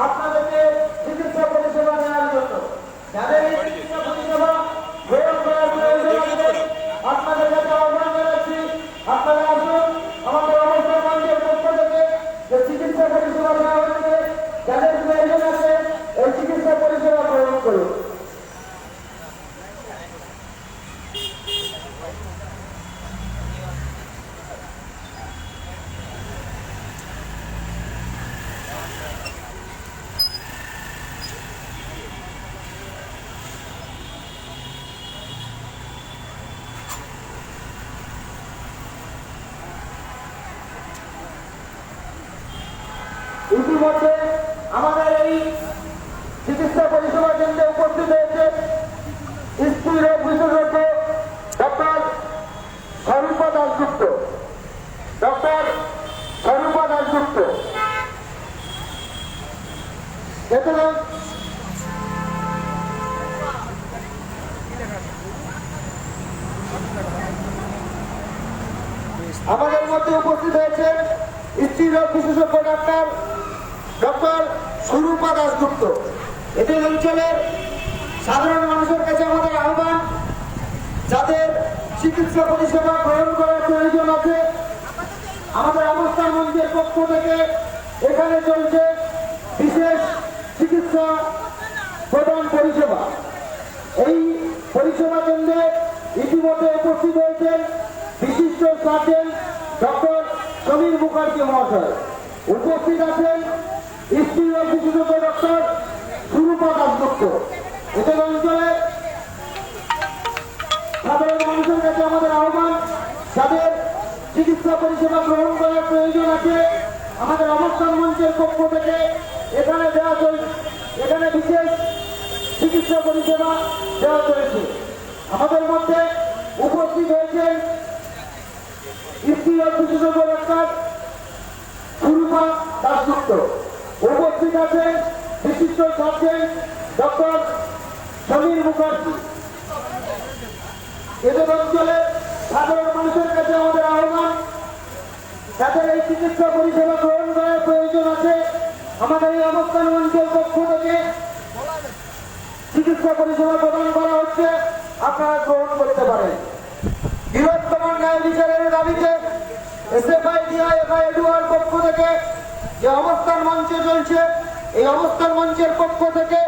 আপনাদেরকে চিকিৎসা পরিষেবা নেওয়ার জন্য যাদের এই চিকিৎসা পরিষেবা গ্রহণ করার প্রয়োজন আছে আপনাদের কাছে আহ্বান জানাচ্ছি, আপনারা আসুন আমাদের অবস্থান মঞ্চের পক্ষ থেকে যে চিকিৎসা পরিষেবা নেওয়া হচ্ছে, যাদের প্রয়োজন আছে এই চিকিৎসা পরিষেবা গ্রহণ করুন। ইতিমধ্যে আমাদের এই চিকিৎসা পরিষেবা কেন্দ্রে উপস্থিত হয়েছে স্ত্রী রোগ বিশেষজ্ঞ ডক্টর স্বরূপা দাসগুপ্ত। আমাদের মধ্যে উপস্থিত হয়েছেন স্ত্রী রোগ বিশেষজ্ঞ ডক্টর স্বরূপা দাসগুপ্ত। এদের অঞ্চলের সাধারণ মানুষের কাছে আমাদের আহ্বান, যাদের চিকিৎসা পরিষেবা গ্রহণ করার প্রয়োজন আছে, আমাদের অবস্থান মঞ্চের পক্ষ থেকে এখানে চলছে বিশেষ চিকিৎসা প্রদান পরিষেবা। এই পরিষেবা কেন্দ্রে ইতিমধ্যে উপস্থিত হয়েছেন বিশিষ্ট সার্জন ডক্টর সমীর মুখার্জি মহাশয়। উপস্থিত আছেন স্ত্রী রোগ বিশেষজ্ঞ ডক্টর স্বরূপা দাসগুপ্ত। এদের অঞ্চলে সাধারণ মানুষের কাছে আমাদের আহ্বান, যাদের চিকিৎসা পরিষেবা গ্রহণ করার প্রয়োজন আছে, আমাদের অবস্থান মঞ্চের পক্ষ থেকে এখানে বিশেষ চিকিৎসা পরিষেবা দেওয়া চলেছে। আমাদের মধ্যে উপস্থিত হয়েছেন স্ত্রী রোগ বিশেষজ্ঞ ডক্টর স্বরূপা দাসগুপ্ত। উপস্থিত আছেন বিশিষ্ট সার্জন ডক্টর সমীর মুখার্জি। এদের অঞ্চলে সাধারণ মানুষের কাছে আমাদের আহ্বান, যাদের এই চিকিৎসা পরিষেবা গ্রহণ করার প্রয়োজন আছে, আমাদের এই অবস্থান মঞ্চের পক্ষ থেকে চিকিৎসা পরিষেবা প্রদান করা হচ্ছে, আপনারা গ্রহণ করতে পারেন। বৃহত্তম ন্যায় বিচারের দাবিতে এসএফআই ডিআইএফআই এডুয়ার পক্ষ থেকে যে অবস্থান মঞ্চে চলছে, এই অবস্থান মঞ্চের পক্ষ থেকে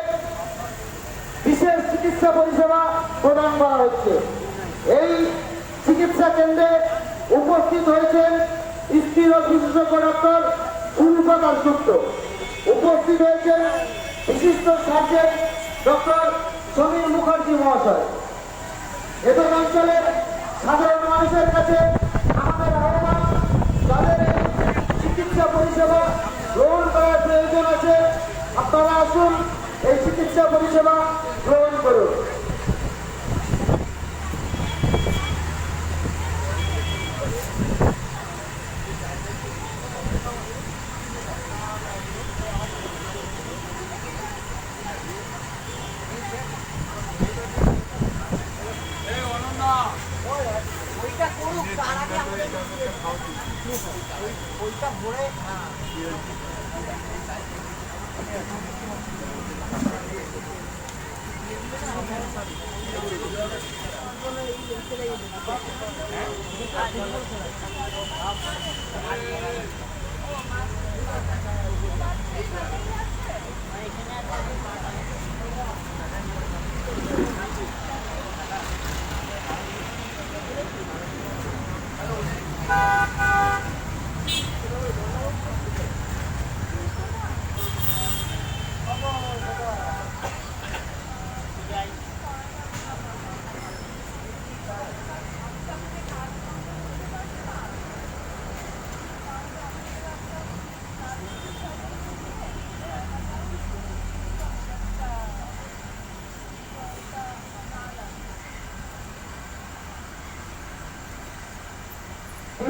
বিশেষ চিকিৎসা পরিষেবা প্রদান করা হচ্ছে। এই চিকিৎসা কেন্দ্রে উপস্থিত হয়েছেন স্ত্রী রোগ বিশেষজ্ঞ ডক্টর স্বরূপা দাসগুপ্ত। উপস্থিত হয়েছেন বিশিষ্ট সার্জন ডক্টর সমীর মুখার্জি মহাশয়। এদের অঞ্চলের সাধারণ মানুষের কাছে আমাদের আহ্বান, যাদের চিকিৎসা পরিষেবা গ্রহণ করার প্রয়োজন আছে, আপনারা আসুন এই চিকিৎসা পরিষেবা গ্রহণ করুন।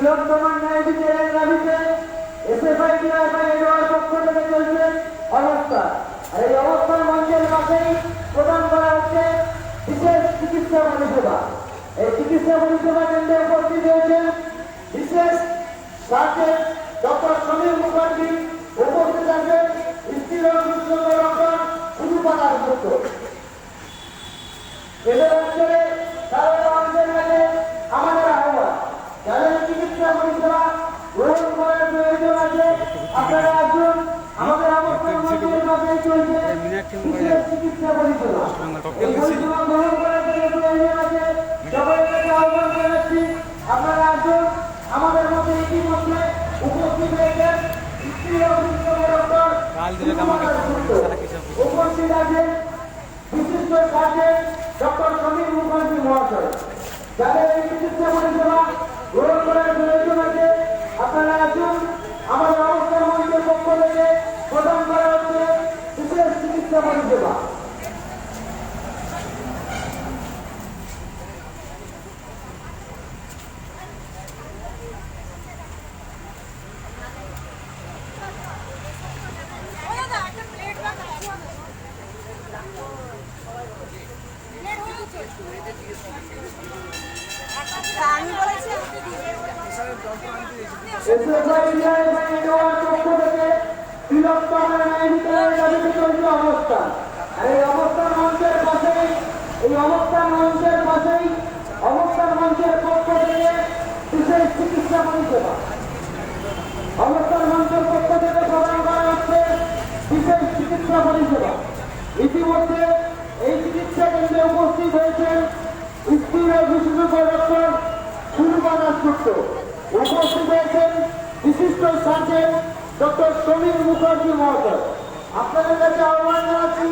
তিলোত্তমার ন্যায় বিচারের দাবিতে এসএফআই ডিওয়াইফাই এডওয়ার পক্ষ থেকে চলছে অবস্থান। আর এই অবস্থান মঞ্চের পাশেই প্রদান করা হচ্ছে বিশেষ চিকিৎসা পরিষেবা। এই চিকিৎসা পরিষেবা কেন্দ্রে উপস্থিত হয়েছেন বিশেষ সার্জন ডক্টর সমীর মুখার্জি, উপস্থিত আছেন স্ত্রীরোগ বিশেষজ্ঞ ডক্টর সুরূপা দাশগুপ্ত। এদের অঞ্চলে সাধারণ মানুষের কাছে আমাদের আহ্বান, যাদের চিকিৎসা পরিষেবা গ্রহণ করার প্রয়োজন আছে আপনারা আসুন। আমাদের অবস্থান মঞ্চের পাশে চলছে বিশেষ চিকিৎসা পরিষেবা। এই পরিষেবা গ্রহণ করার জন্য প্রয়োজন আছে সবাই কাছে আহ্বান জানাচ্ছি আপনারা আসুন। আমাদের মধ্যে ইতিমধ্যে উপস্থিত হয়েছেন স্ত্রীরোগ বিশেষজ্ঞ ডক্টর সুরূপা দাশগুপ্ত, উপস্থিত আছেন বিশিষ্ট সার্জন ডক্টর সমীর মুখার্জি মহাশয়। যাদের এই চিকিৎসা পরিষেবা গ্রহণ করার প্রয়োজন আছে আপনারা আসুন। আমাদের অবস্থান মঞ্চের পক্ষ থেকে প্রদান করা হচ্ছে বিশেষ চিকিৎসা পরিষেবা। আমি বলেছি এসএফআই ডিওয়াইফাই এডওয়ার পক্ষ থেকে তিলোত্তমার ন্যায় বিচারের দাবিতে চলছে অবস্থান। আর এই অবস্থান মঞ্চের পাশেই অবস্থান মঞ্চের পক্ষ থেকে বিশেষ চিকিৎসা পরিষেবা। অবস্থান মঞ্চের পক্ষ থেকে প্রদান করা হচ্ছে বিশেষ চিকিৎসা পরিষেবা। ইতিমধ্যে এই চিকিৎসা কেন্দ্রে উপস্থিত হয়েছেন স্ত্রীরোগ বিশেষজ্ঞ ডক্টর সুরূপা দাশগুপ্ত, উপস্থিত হয়েছেন বিশিষ্ট সার্জন ডক্টর সমীর মুখার্জি মহাশয়। আপনাদের কাছে আহ্বান জানাচ্ছি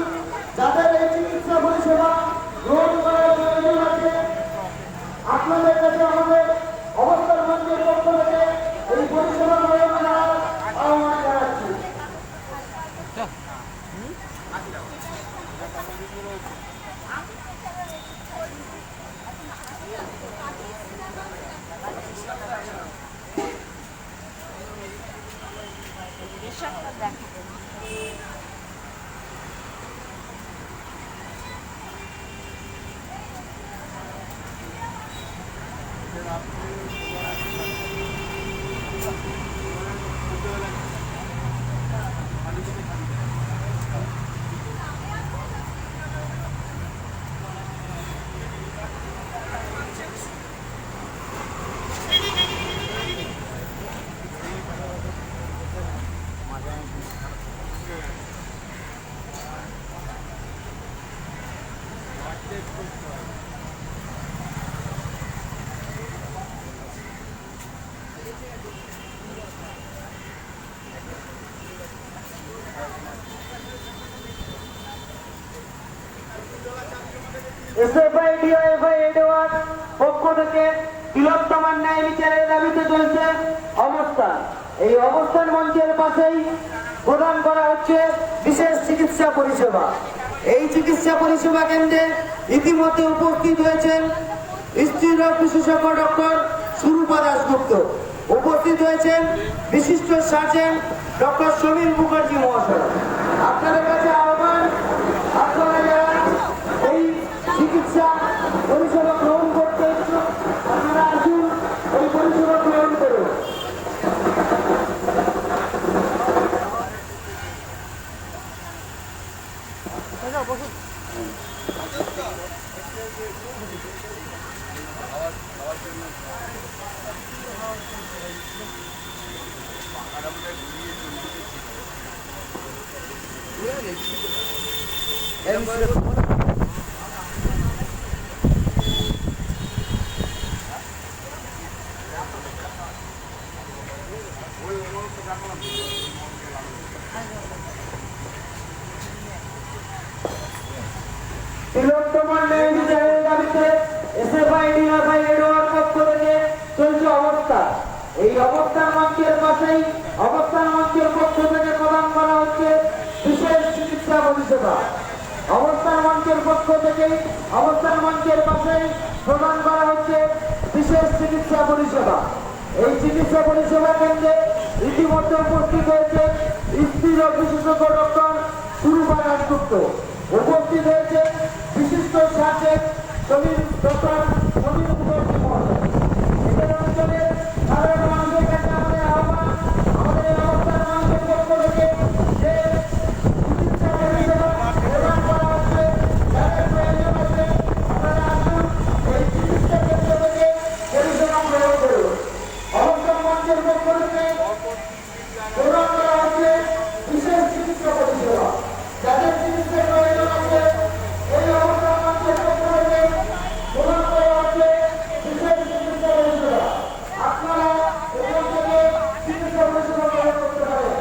যাদের এই চিকিৎসা পরিষেবা গ্রহণ করার প্রয়োজন আছে আপনাদের কাছে আমাদের অবস্থান মঞ্চের পক্ষ থেকে এই পরিষেবা গ্রহণ করার আহ্বান জানাচ্ছি। এসএফআই ডিওয়াইফাই এডওয়ার পক্ষ থেকে তিলোত্তমার ন্যায় বিচারের দাবিতে চলছে অবস্থান। এই অবস্থান মঞ্চের পাশেই প্রদান করা হচ্ছে বিশেষ চিকিৎসা পরিষেবা। এই চিকিৎসা পরিষেবা কেন্দ্রে ইতিমধ্যে উপস্থিত হয়েছেন স্ত্রীরোগ বিশেষজ্ঞ ডক্টর সুরূপা দাশগুপ্ত, উপস্থিত হয়েছেন বিশিষ্ট সার্জন ডক্টর সমীর মুখার্জি মহাশয়। আপনাদের কাছে আহ্বান আপনারা যারা এই চিকিৎসা পরিষেবা গ্রহণ করতে ইচ্ছুক আপনারা আসুন, এই পরিষেবা গ্রহণ করুন। তিলোত্তমার ন্যায় বিচারের দাবিতে এসএফআই ডিওয়াইফাই এডওয়ার পক্ষ থেকে চলছে অবস্থান। এই অবস্থান মঞ্চের পাশেই অবস্থান মঞ্চের পক্ষ থেকে প্রদান করা হচ্ছে বিশেষ চিকিৎসা পরিষেবা। অবস্থান মঞ্চের পক্ষ থেকে অবস্থান মঞ্চের পাশেই প্রদান করা হচ্ছে বিশেষ চিকিৎসা পরিষেবা। এই চিকিৎসা পরিষেবা কেন্দ্রে ইতিমধ্যে উপস্থিত হয়েছে স্ত্রী রোগ বিশেষজ্ঞ ডক্টর সুরূপা দাশগুপ্ত, উপস্থিত হয়েছে বিশিষ্ট সার্জন ডক্টর সমীর মুখার্জি মহোদয়। এদের অঞ্চলে সাধারণ মানুষের কাছে আমাদের আহ্বান, আমাদের এই অবস্থান মানুষের পক্ষ থেকে যে চিকিৎসা পরিষেবা প্রদান করা হচ্ছে, যাদের প্রয়োজন আছে আপনারা আসুন, এই চিকিৎসা কেন্দ্র থেকে পরিষেবা গ্রহণ করুন। অবস্থান মঞ্চের পক্ষ থেকে প্রদান করা হচ্ছে বিশেষ চিকিৎসা পরিষেবা, যাদের চিকিৎসার প্রয়োজন আছে এই অবস্থান মঞ্চের পক্ষ থেকে প্রদান করা হচ্ছে বিশেষ চিকিৎসা পরিষেবা। আপনারা এখান থেকে চিকিৎসা পরিষেবা গ্রহণ করতে পারেন।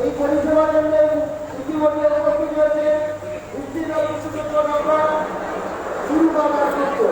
এই পরিষেবা কেন্দ্রে ইতিমধ্যে উপস্থিত হয়েছে স্ত্রী রোগ বিশেষজ্ঞ doctor Surupa Dasgupta.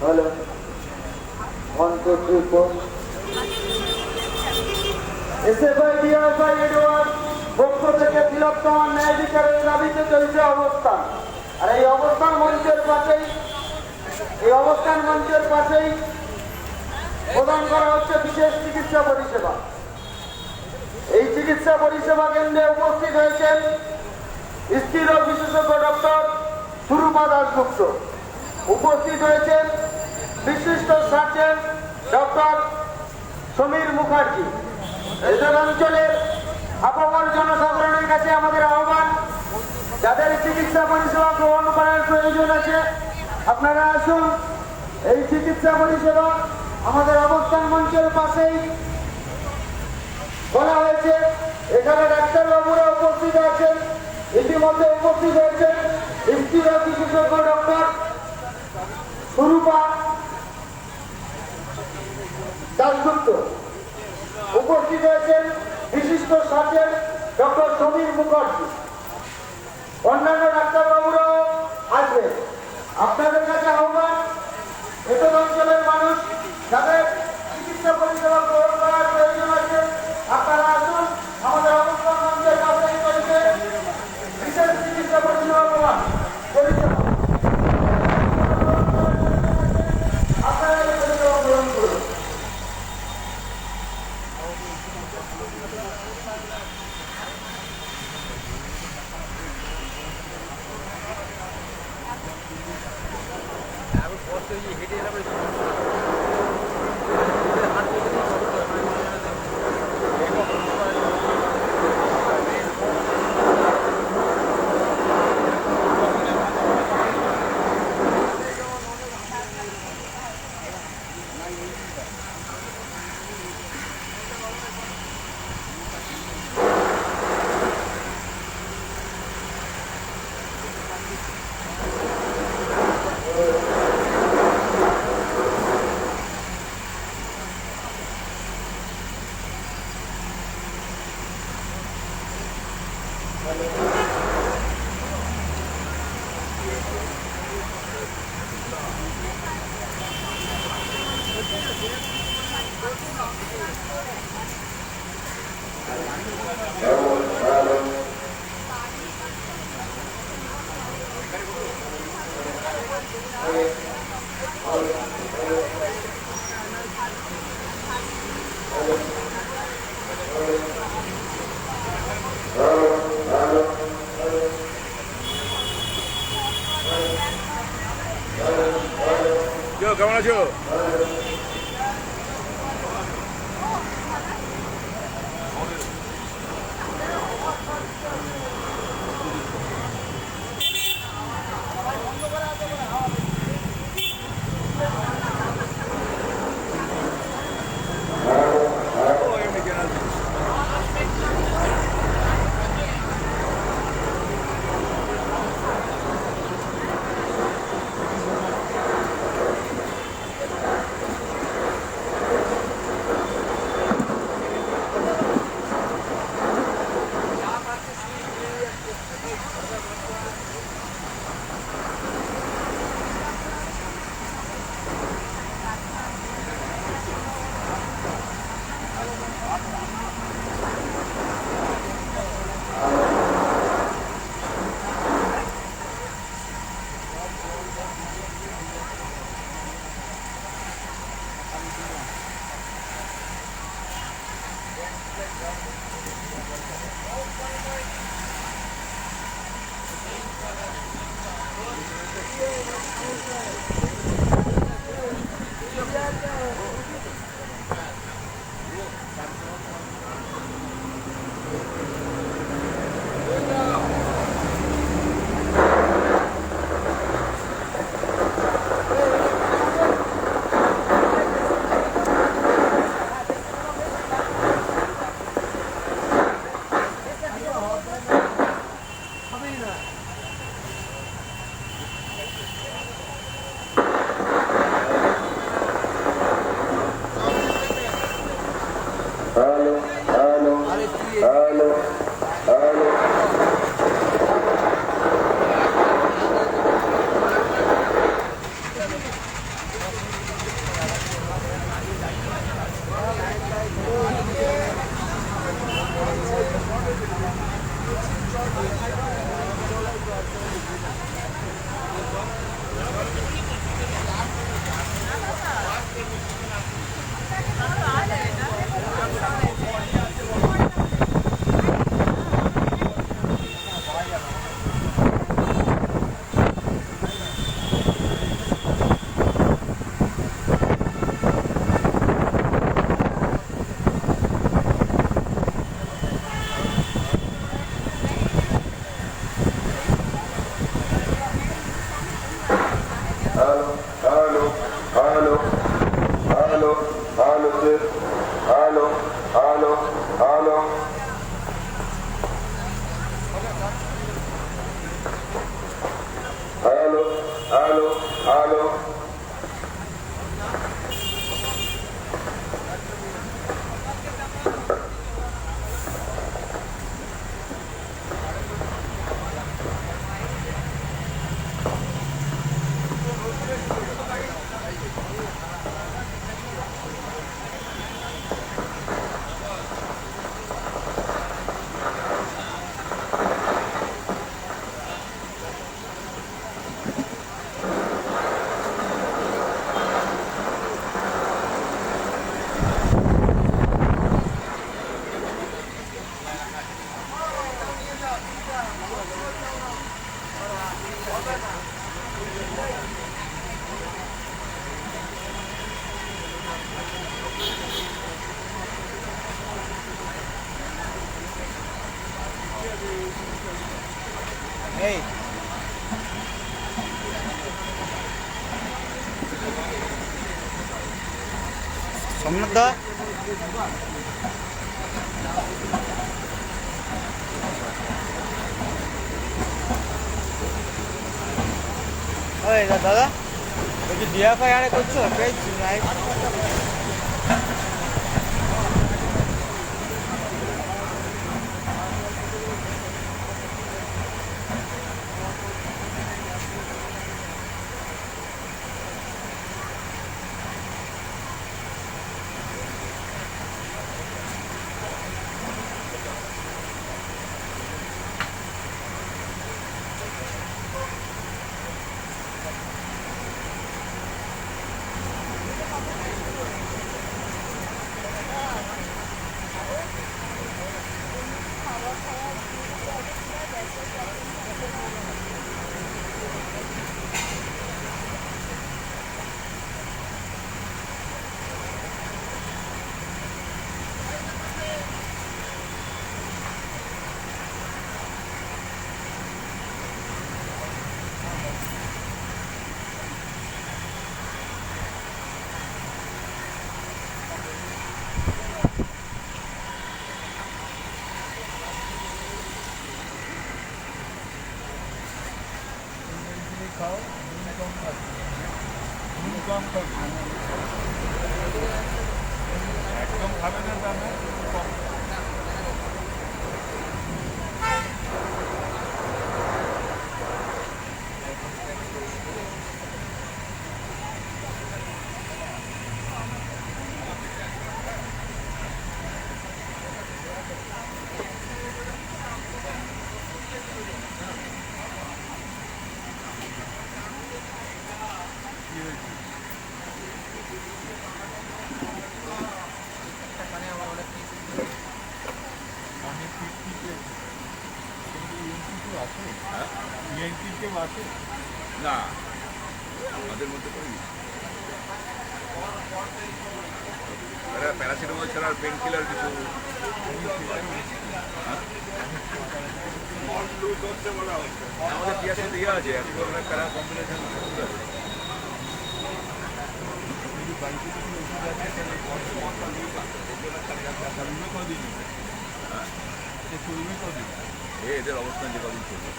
Hello. 1, 2, 3, 4. SFI, DFI, Edward পক্ষ থেকে বৃহত্তম ন্যায় বিচারের দাবিতে চলছে অবস্থান। আর এই অবস্থান মঞ্চের পাশেই প্রদান করা হচ্ছে বিশেষ চিকিৎসা পরিষেবা। এই চিকিৎসা পরিষেবা কেন্দ্রে উপস্থিত হয়েছেন স্ত্রী রোগ বিশেষজ্ঞ ডক্টর সুরূপা দাশগুপ্ত, উপস্থিত হয়েছেন বিশিষ্ট সার্জন ডক্টর সমীর মুখার্জি। এদের অঞ্চলের আপামর জনসাধারণের কাছে আমাদের আহ্বান, যাদের চিকিৎসা পরিষেবা গ্রহণ করার প্রয়োজন আছে আপনারা আসুন। এই চিকিৎসা পরিষেবা আমাদের অবস্থান মঞ্চের পাশেই বলা হয়েছে। এখানে ডাক্তারবাবুরা উপস্থিত আছেন, ইতিমধ্যে উপস্থিত হয়েছেন স্ত্রী রোগ বিশেষজ্ঞ ডক্টর সুরূপা দাশগুপ্ত, উপস্থিত হয়েছেন বিশিষ্ট সার্জন ডক্টর সমীর মুখার্জি। অন্যান্য ডাক্তারবাবুরাও আসবে। আপনাদের কাছে আহ্বান, এতদ অঞ্চলের মানুষ যাদের চিকিৎসা পরিষেবা গ্রহণ করার প্রয়োজন আছে, আপনারা আসুন আমাদের অবস্থান মঞ্চের কাছে চলছে বিশেষ চিকিৎসা পরিষেবা প্রদান পরিষেবা। আপনারা এই পরিষেবা গ্রহণ করুন। কেমন আছো? এই সোমনাথ দা ওই দাদা বলছি ডিএফআই আরে করছো পেজ লাইভ খাও নুন কম খাবে নুন কম খাবে একদম খাবে না তা না কম অনেক ফিফটিতে আছে ইএনটিতে আছে না আমাদের মধ্যে করিনি প্যারাসিটামল ছাড়া আর পেন কিলার কিছু আমাদের পিয়াসে দিয়ে আছে এক ধরনের প্যারা কম্বিনেশন এদের অবস্থান যে কদিন চলবে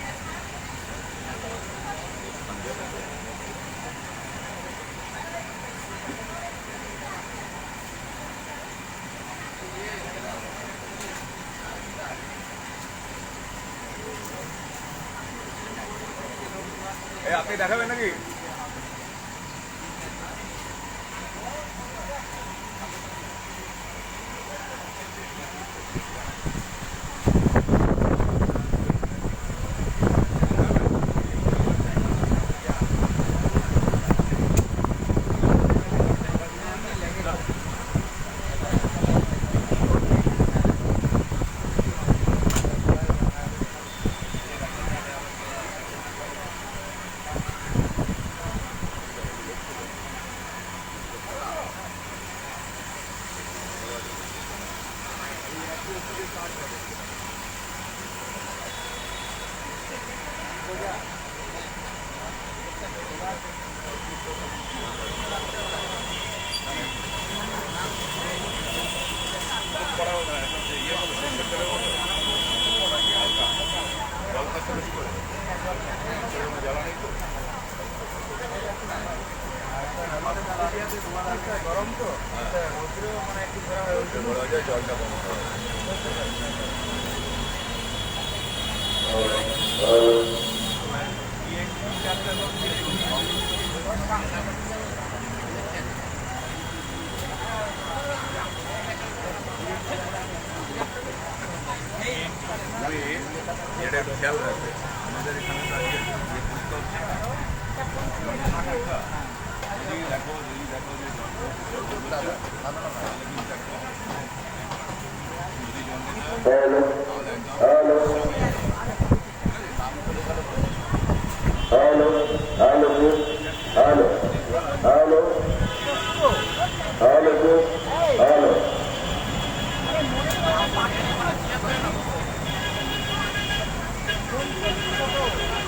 আপনি দেখাবেন নাকি গরম তো মানে একটু জলটা কম এটা একটু খেয়াল রাখবে আমাদের এখানে দাঁড়িয়ে যে পরীক্ষা হচ্ছে দেখো যদি দেখো যে hello hello hello hello hello hello hello hello Thank you.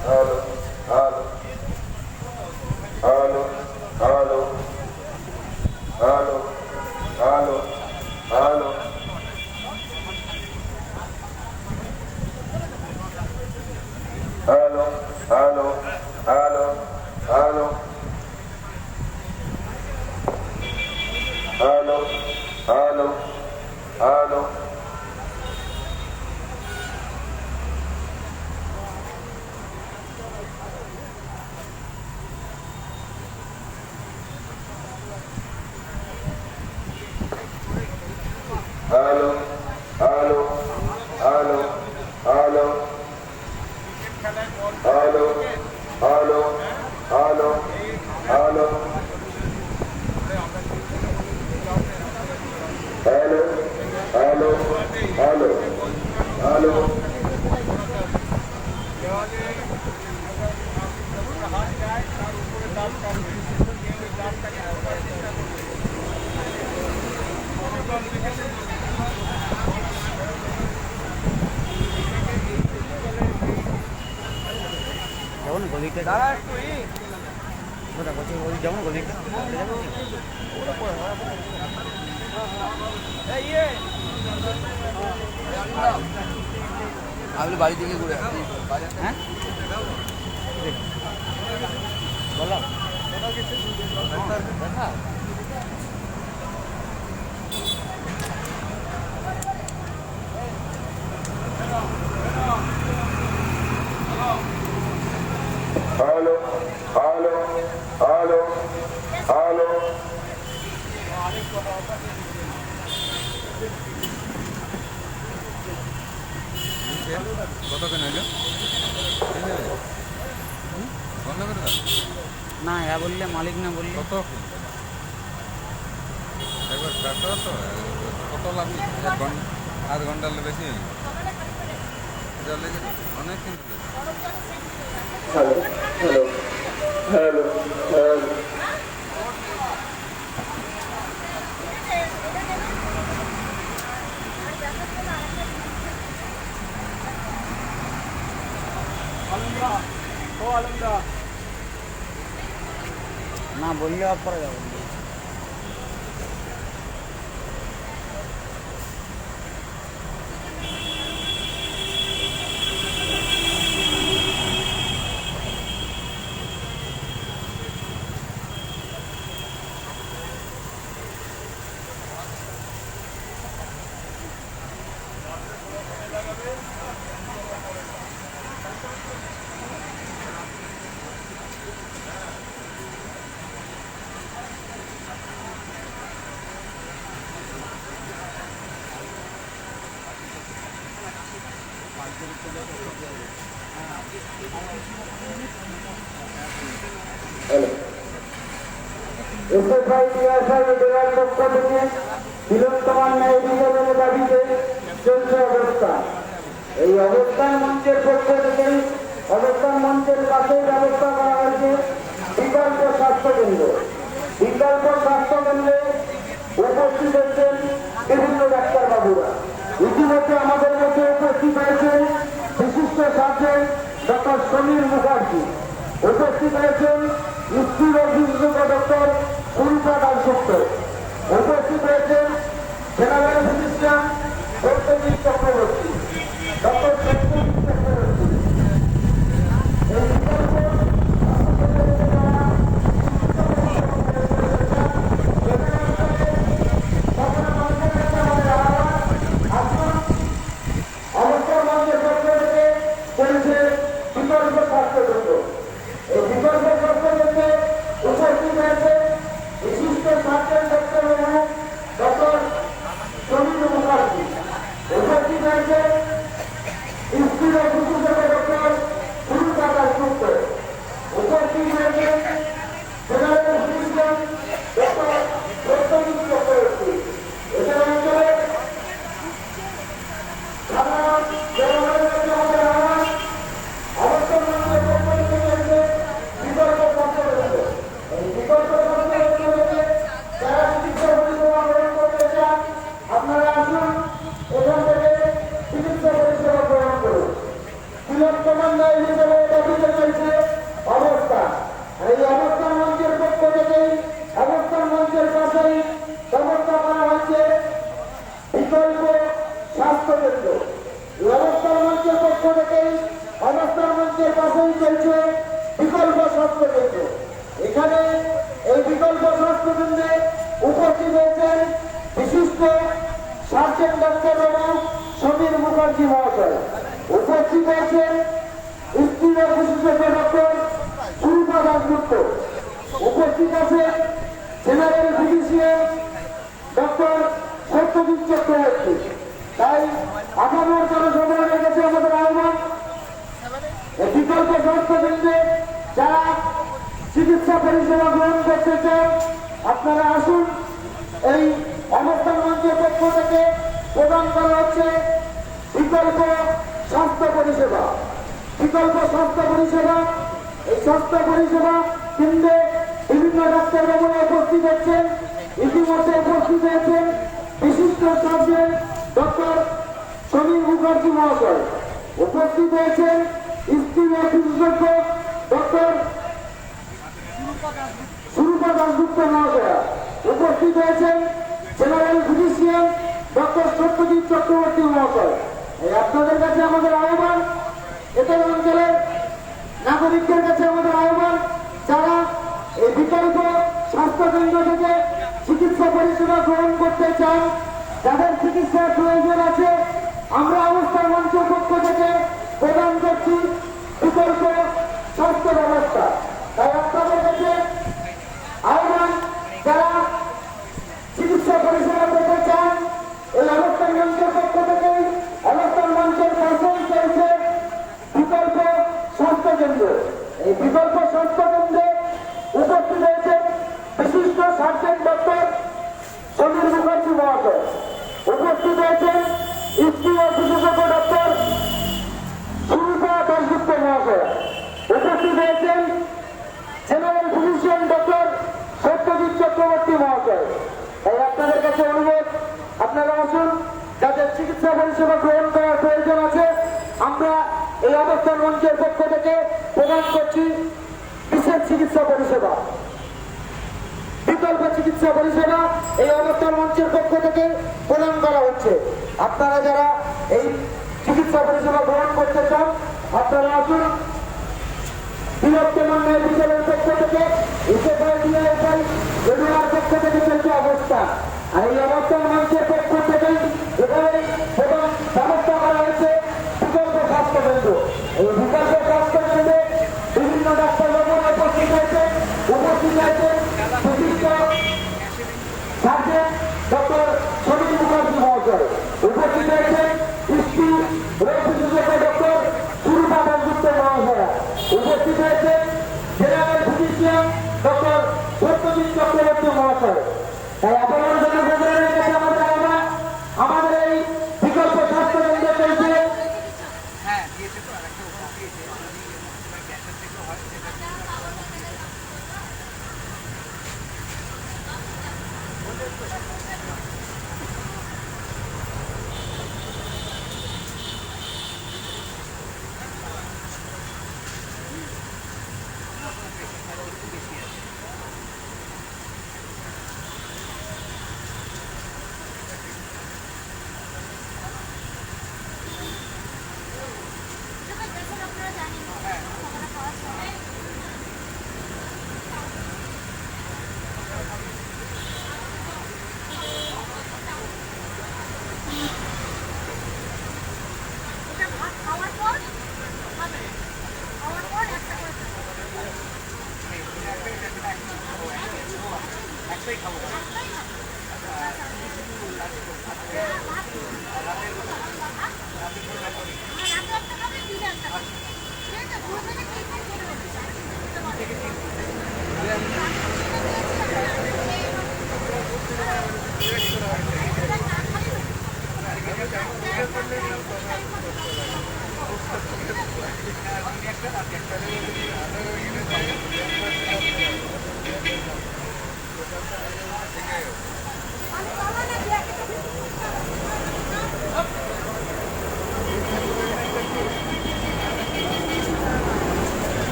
Halo, halo, halo, halo, halo, halo, halo. Halo, halo, halo, halo. Halo, halo, halo. Halo, halo, halo, halo. Halo, halo, halo, halo. Halo, halo, halo, halo. যাবো না গলিতে দাঁড়া একটু ওটা কোথায় ওই যাবো না গলিতে আপনি বাড়ি থেকে ঘুরে হ্যাঁ বললাম দেখা Halo, halo, halo, halo. কত কেন হইল বন্ধ করে দাও না হ্যাঁ বললে মালিক না বললে কত একবার কাটো তো কত লাগবে আধ ঘন্টা বেশি এটা লেগে অনেক কিন্তু Halo, halo, halo, halo. না বললে পরে যাবো এসএফআই টিআরআই দেওয়ার পক্ষ থেকে বিলম্বমান ন্যায় বিচারের দাবিতে চলছে অবস্থান। এই অবস্থান মঞ্চের পক্ষ থেকে অবস্থান মঞ্চের পাশেই ব্যবস্থা করা হয়েছে বিকল্প স্বাস্থ্যকেন্দ্র। বিকল্প স্বাস্থ্যকেন্দ্রে উপস্থিত হচ্ছেন বিভিন্ন ডাক্তারবাবুরা। ইতিমধ্যে আমাদের মধ্যে উপস্থিত হয়েছেন বিশিষ্ট সার্জন ডক্টর সমীর মুখার্জি, উপস্থিত হয়েছেন স্ত্রীরোগ বিশেষজ্ঞ ডক্টর সুনিতা দাসগুপ্ত, উপস্থিত হয়েছেন general physician Satyajit Chakraborty, doctor Satyajit Chakraborty. এই বিকল্প অবসর মঞ্চের পক্ষ থেকে চলছে বিকল্প স্বাস্থ্যকেন্দ্র। এই বিকল্প স্বাস্থ্যকেন্দ্রে চলছে বিকল্প স্বাস্থ্য কেন্দ্র। এখানে এই বিকল্প স্বাস্থ্য কেন্দ্রে উপস্থিত হয়েছেন বিশিষ্ট সার্জেন্ট ডাক্তার বাবু সমীর মুখার্জি মহাশয়। উপস্থিত হয়েছেন স্ত্রী রোগ বিশেষজ্ঞ ডক্টর সুরূপা দাশগুপ্ত। উপস্থিত আছেন general physician doctor Satyajit Chakraborty. তাই আগামীর জনসাধারণের কাছে আমাদের আহ্বান, এই বিকল্প স্বাস্থ্য কেন্দ্রে যারা চিকিৎসা পরিষেবা গ্রহণ করতে চান আপনারা আসুন। এই অবস্থান মঞ্চের পক্ষ থেকে প্রদান করা হচ্ছে বিকল্প স্বাস্থ্য পরিষেবা। বিকল্প স্বাস্থ্য পরিষেবা, এই স্বাস্থ্য পরিষেবা কেন্দ্রে বিভিন্ন ডাক্তারবাবুরা উপস্থিত হচ্ছেন। ইতিমধ্যে উপস্থিত হয়েছেন বিশিষ্ট সার্জন ডক্টর সমীর মুখার্জি মহাশয়। উপস্থিত হয়েছেন স্ত্রী রোগ বিশেষজ্ঞ ডক্টর সুরূপা দাশগুপ্ত মহাশয়া। উপস্থিত হয়েছেন general physician doctor Satyajit Chakraborty মহাশয়। এই আপনাদের কাছে আমাদের আহ্বান, এদের অঞ্চলের নাগরিকদের কাছে আমাদের আহ্বান, যারা এই বিকল্প স্বাস্থ্য কেন্দ্র থেকে চিকিৎসা পরিষেবা গ্রহণ করতে চান, যাদের চিকিৎসার প্রয়োজন আছে, আমরা অবস্থান মঞ্চের পক্ষ থেকে প্রদান করছি বিকল্প স্বাস্থ্য ব্যবস্থা। তাই আপনাদের কাছে আহ্বান, যারা চিকিৎসা পরিষেবা পেতে চান, এই অবস্থান মঞ্চের পক্ষ থেকে অবস্থান মঞ্চের পাশেই চলছে বিকল্প স্বাস্থ্য কেন্দ্র। এই বিকল্প স্বাস্থ্য কেন্দ্রে উপস্থিত হয়েছেন বিশিষ্ট সার্জন ডক্টর সমীর মুখার্জি মহাশয়। উপস্থিত হয়েছেন স্ত্রী ও বিশেষজ্ঞ ডক্টর সুরূপা দাশগুপ্ত মহাশয়। উপস্থিত হয়েছেন general physician doctor Satyajit Chakraborty মহাশয়। তাই আপনাদের কাছে অনুরোধ, আপনারা আসুন। যাদের চিকিৎসা পরিষেবা গ্রহণ করার প্রয়োজন আছে, আমরা এই অবস্থান মঞ্চের পক্ষ থেকে প্রদান করছি বিশেষ চিকিৎসা পরিষেবা, বিকল্প চিকিৎসা পরিষেবা এই অবস্থান মঞ্চের পক্ষ থেকে প্রদান করা হচ্ছে। আপনারা যারা এই চিকিৎসা পরিষেবা গ্রহণ করতে চান, আপনারা আসুন। বৃহত্তম ন্যায় বিচারের পক্ষ থেকে রেগুলার পক্ষ থেকে চলছে অবস্থান। আর এই অবস্থান মঞ্চের পক্ষ থেকে এখানে ব্যবস্থা করা হয়েছে বিকল্প স্বাস্থ্য কেন্দ্র। এই বিকল্প স্বাস্থ্য কেন্দ্রে বিভিন্ন ডাক্তারবাবুরা উপস্থিত হয়েছে। উপস্থিত হয়েছে বিশিষ্ট সার্জন ডক্টর সমীর মুখার্জি মহাশয়। উপস্থিত হয়েছে স্ত্রী রোগ বিশেষজ্ঞ ডক্টর সুরূপা দাশগুপ্ত মহাশয়া। উপস্থিত হয়েছে general physician doctor Satyajit Chakraborty মহাশয়। তাই আপনার জনসাধারণের কাছে আমাদের আহ্বান, আমাদের এই বিকল্প স্বাস্থ্য কেন্দ্রে চলছে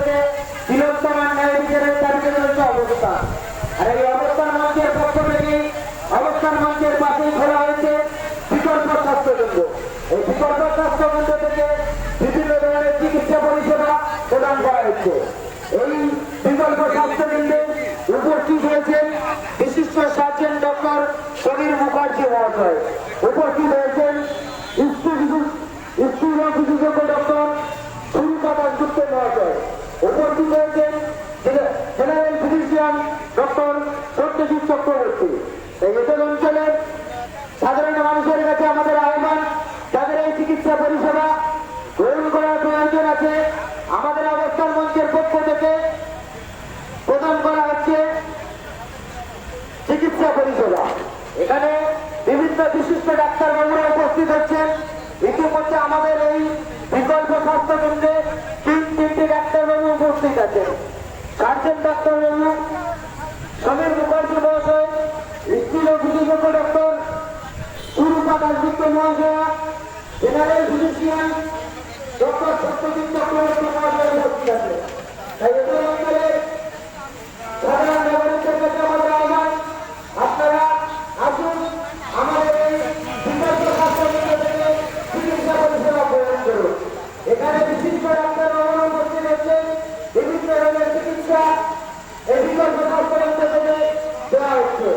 থেকে বৃহত্তম ন্যায় বিচারের দাবিতে চলছে অবস্থান। আর এই অবস্থান মঞ্চের পক্ষ থেকে অবস্থান মঞ্চের পাশেই খোলা হয়েছে বিকল্প স্বাস্থ্য কেন্দ্র। এই বিকল্প স্বাস্থ্য কেন্দ্র থেকে বিভিন্ন ধরনের চিকিৎসা পরিষেবা প্রদান করা হচ্ছে। এই বিকল্প স্বাস্থ্য কেন্দ্রে উপস্থিত হয়েছেন বিশিষ্ট সার্জন ডক্টর সমীর মুখার্জি মহাশয়, উপস্থিত হয়েছেন স্ত্রী রোগ বিশেষজ্ঞ ডক্টর সুরুপা দাসগুপ্ত মহাশয়, উপস্থিত হয়েছেন general physician doctor Satyajit Chakraborty. এই এদের অঞ্চলের সাধারণ মানুষের কাছে আমাদের আহ্বান, তাদের এই চিকিৎসা পরিষেবা গ্রহণ করার প্রয়োজন আছে। আমাদের অবস্থান মঞ্চের পক্ষ থেকে প্রদান করা হচ্ছে চিকিৎসা পরিষেবা। এখানে বিভিন্ন বিশিষ্ট ডাক্তারবাবুরা উপস্থিত হচ্ছেন। ইতিমধ্যে আমাদের এই বিকল্প স্বাস্থ্য কেন্দ্রে তিনটি ডাক্তারবাবু উপস্থিত আছেন। সার্জন ডাক্তারবাবু সমীর মুখার্জি মহাশয়, স্ত্রী রোগ বিশেষজ্ঞ ডক্টর সুরূপা দাসগুপ্ত মহাশয়া, general physician doctor Satyajit Chakraborty মহাশয় উপস্থিত আছেন। তাই এদের অঞ্চলে সাধারণ নাগরিকদের কাছে আমাদের আহ্বান, আপনারা আসুন আমাদের এই বিকল্প স্বাস্থ্য কেন্দ্র থেকে চিকিৎসা পরিষেবা গ্রহণ করুন। এখানে বিশিষ্ট ডাক্তারবাবুরা উপস্থিত হচ্ছেন। বিভিন্ন রোগের চিকিৎসা এই বিকল্প স্বাস্থ্য কেন্দ্র থেকে দেওয়া হচ্ছে।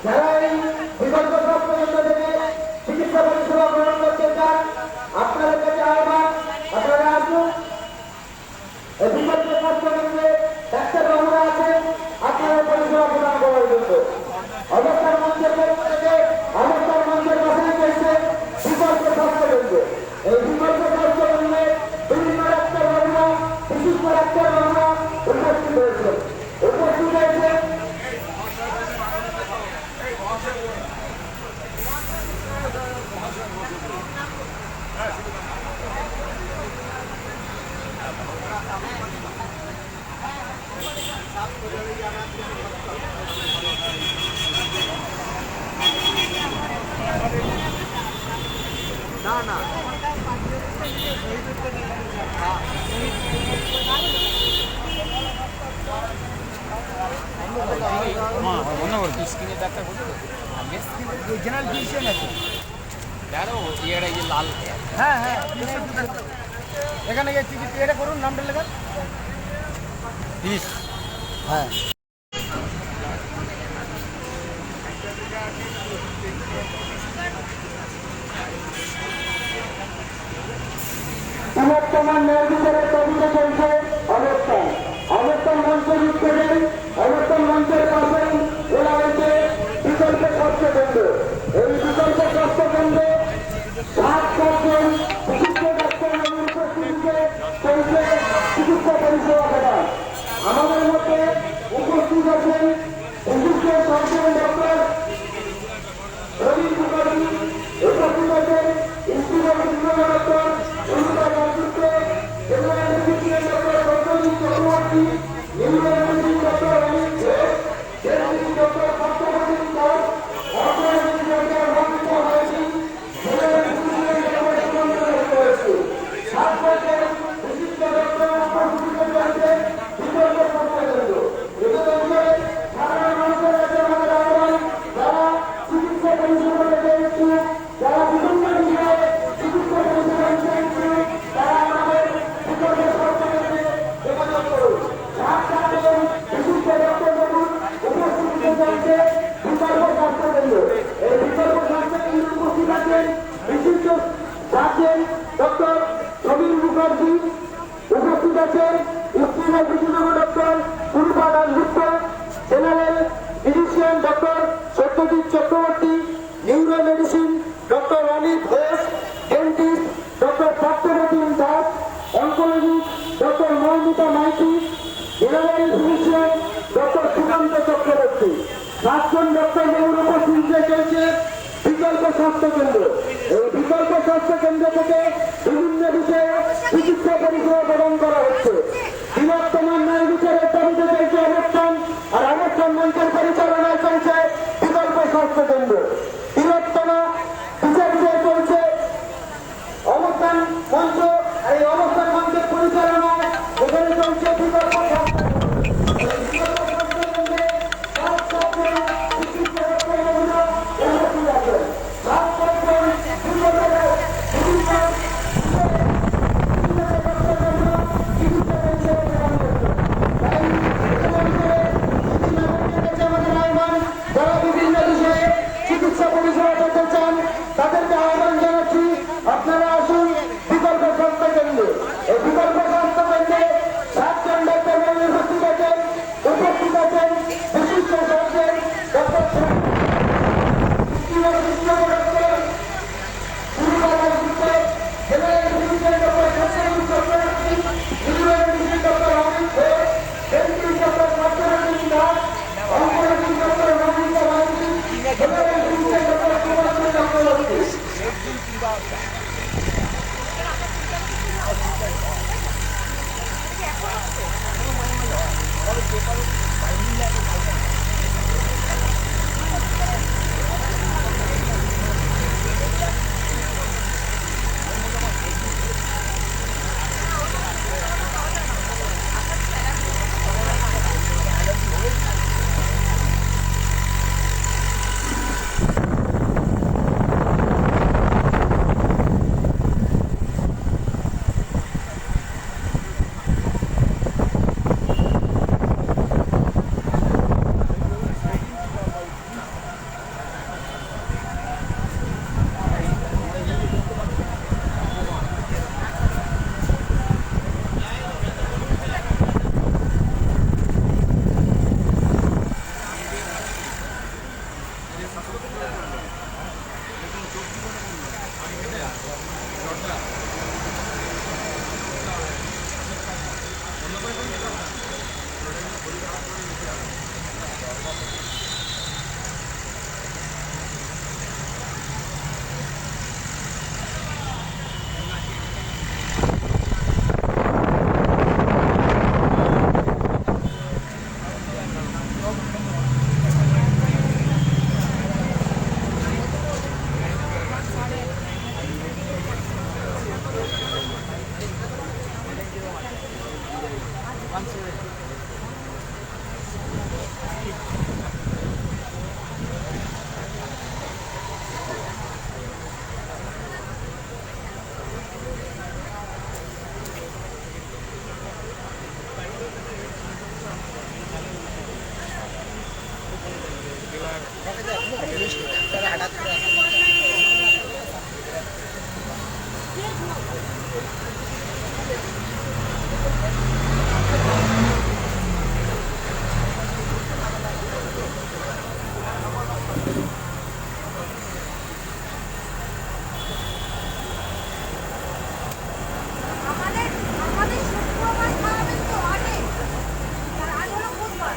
যারা এই বিকল্প স্বাস্থ্য কেন্দ্র থেকে চিকিৎসা পরিষেবা গ্রহণ করতে চান, আপনাদের কাছে আহ্বান, আপনারা আসুন। এই বিকল্প স্বাস্থ্য কেন্দ্রে ডাক্তারবাবুরা আছেন আপনারা পরিষেবা প্রদান করার জন্য। অবস্থান মঞ্চের পক্ষ থেকে অবস্থান মঞ্চের পাশেই রয়েছে বিকল্প স্বাস্থ্য কেন্দ্র। এই বিকল্প স্বাস্থ্য কেন্দ্রে বিভিন্ন ডাক্তারবাবুরা, বিশিষ্ট ডাক্তারবাবুরা উপস্থিত হয়েছেন। জেনারেল ফিজিশিয়ান আছে। হ্যাঁ হ্যাঁ, এখানে গিয়ে টিকিট এটা করুন, নামটা লেখান। হ্যাঁ, বর্তমান ন্যায় বিচারের দাবিতে চলছে অবস্থান। অবস্থান মঞ্চের উত্তরে অবস্থান মঞ্চের পাশেই বলা হয়েছে বিকল্প স্বাস্থ্য কেন্দ্র। এই বিকল্প স্বাস্থ্য কেন্দ্রে 7 বিশিষ্ট ডাক্তারবাবুর উপস্থিতিতে চলছে চিকিৎসা পরিষেবা প্রদান। আমাদের মধ্যে উপস্থিত আছেন বিশিষ্ট সার্জন ডক্টর সমীর মুখার্জি, উপস্থিত আছেন স্ত্রী রোগ বিশেষজ্ঞ doctor Surupa Dasgupta, general physician doctor Satyajit Chakraborty, neurologist doctor Amit Ghosh, general doctor Satyajit Das, অর্থনীতি ডক্টর রঞ্জিত হয়েছি, জেনারেল ফিজিশিয়ান ডক্টর সুরেন্দ্র হয়েছি। 7 বিশিষ্ট ডক্টর উপস্থিত রয়েছেন বিকল্প স্বাস্থ্য কেন্দ্র। এদের অঞ্চলে সাধারণ মানুষের কাছে আমাদের আহ্বান, যারা চিকিৎসা পরিষেবা পেতে ইচ্ছুক, যারা বিভিন্ন বিষয়ে চিকিৎসা পরিষেবা নিতে ইচ্ছুক, তারা আমাদের বিকল্প স্বাস্থ্য কেন্দ্রে যোগাযোগ করুন। 7 বিশিষ্ট ডক্টরবাবু উপস্থিত হয়েছে বিকল্প স্বাস্থ্য কেন্দ্র। এই বিকল্প স্বাস্থ্য কেন্দ্রে উপস্থিত আছেন বিশিষ্ট সার্জন ডক্টর সমীর মুখার্জি, উপস্থিত আছেন স্ত্রী রোগ বিশেষজ্ঞ doctor Surupa Dasgupta, general physician doctor Satyajit Chakraborty, neuro medicine doctor Amit Ghosh, dentist doctor Parthapratim Das, oncologist doctor Moumita Maity, general physician doctor Sukanta Chakraborty. 7 ডাক্তারবাবুর উপস্থিতিতে চলছে বিকল্প স্বাস্থ্য কেন্দ্র। এই বিকল্প স্বাস্থ্য কেন্দ্র থেকে বিভিন্ন বিষয়ে চিকিৎসা পরিষেবা প্রদান করা হচ্ছে। বৃহত্তম ন্যায় বিচারের দাবিতে চলছে অবস্থান, আর অবস্থান মঞ্চের পরিচালনায় চলছে বিকল্প স্বাস্থ্য কেন্দ্র। বৃহত্তম বিচার দিয়ে চলছে অবস্থান মঞ্চ, আর এই অবস্থান মঞ্চের পরিচালনায় এখানে চলছে বিকল্প আমাদের আমাদের শুক্রবার খাওয়াবেন তো আগে আজ হলো বুধবার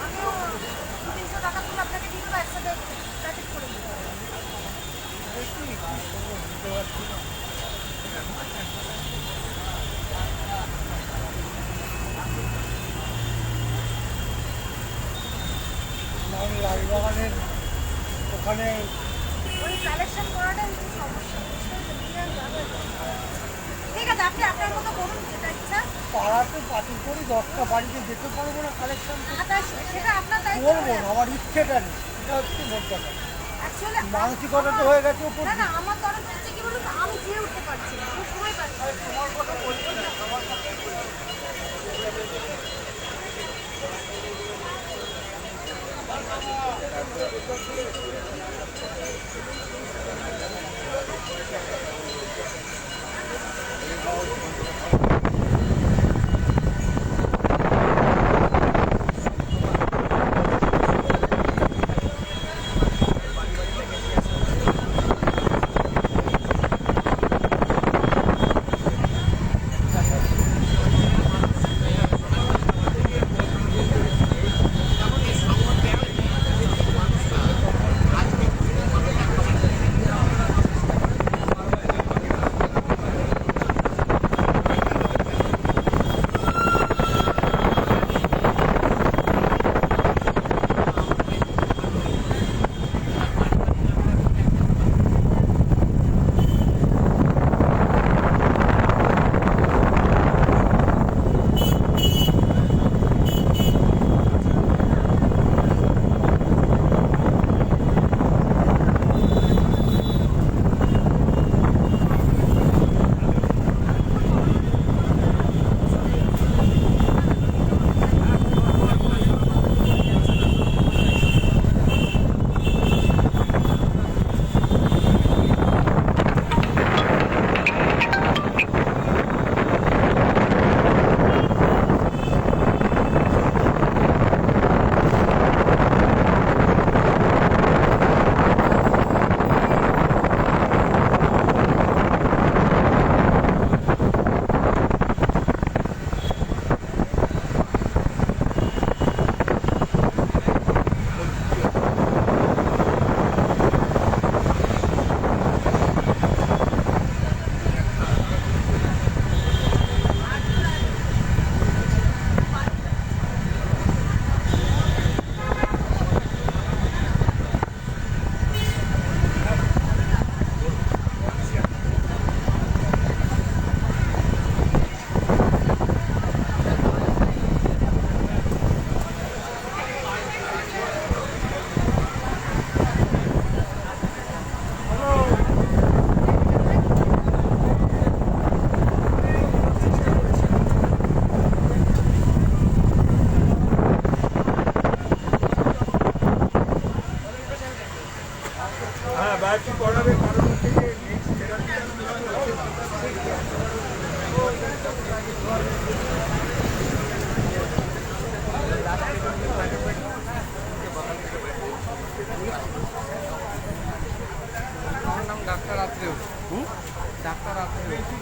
আমিও 200-300 টাকা তুলে আপনাকে দিয়ে দেবো একসাথে প্যাকেট করে দেবো আমি রাজবাগানের ওখানে ওই কালেকশন করাটাই একটু সমস্যা নিয়ে যাবে। ঠিক আছে আপনি আপনার মতো করুন যেটা ইচ্ছা পাড়াতে পার্টি করি 10টা বাড়িতে যেতে পারবো না কালেকশন আচ্ছা সেটা আপনার দায়িত্ব করবো না, আমার ইচ্ছেটা নেই, এটা হচ্ছে মোটটা অ্যাকচুয়ালি মানসিকতা তো হয়ে গেছে ওপর না না আমার তরফ থেকে কি বলুন তো, আমি যেয়ে উঠতে পারছি না আমি সময় পাচ্ছি না। তোমার কথা বলছি না। হ্যাঁ বায়োপসি করাবে কারণ হচ্ছে যে নেক্সট থেরাপি আমার নাম ডাক্তার আত্রেয়। ডাক্তার আত্রেয়। বেশি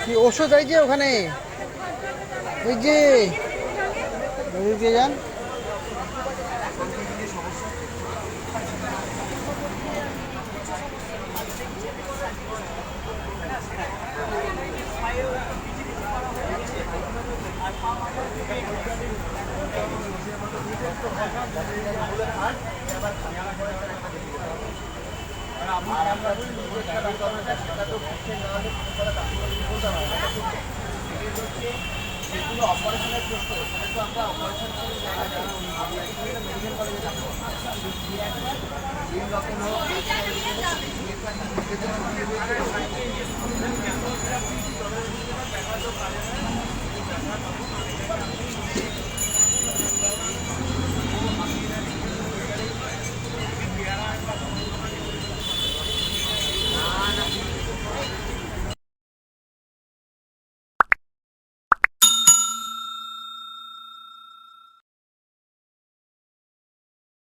কি ওষুধ এই যে ওখানে, ওই যে ওই দিয়ে যান।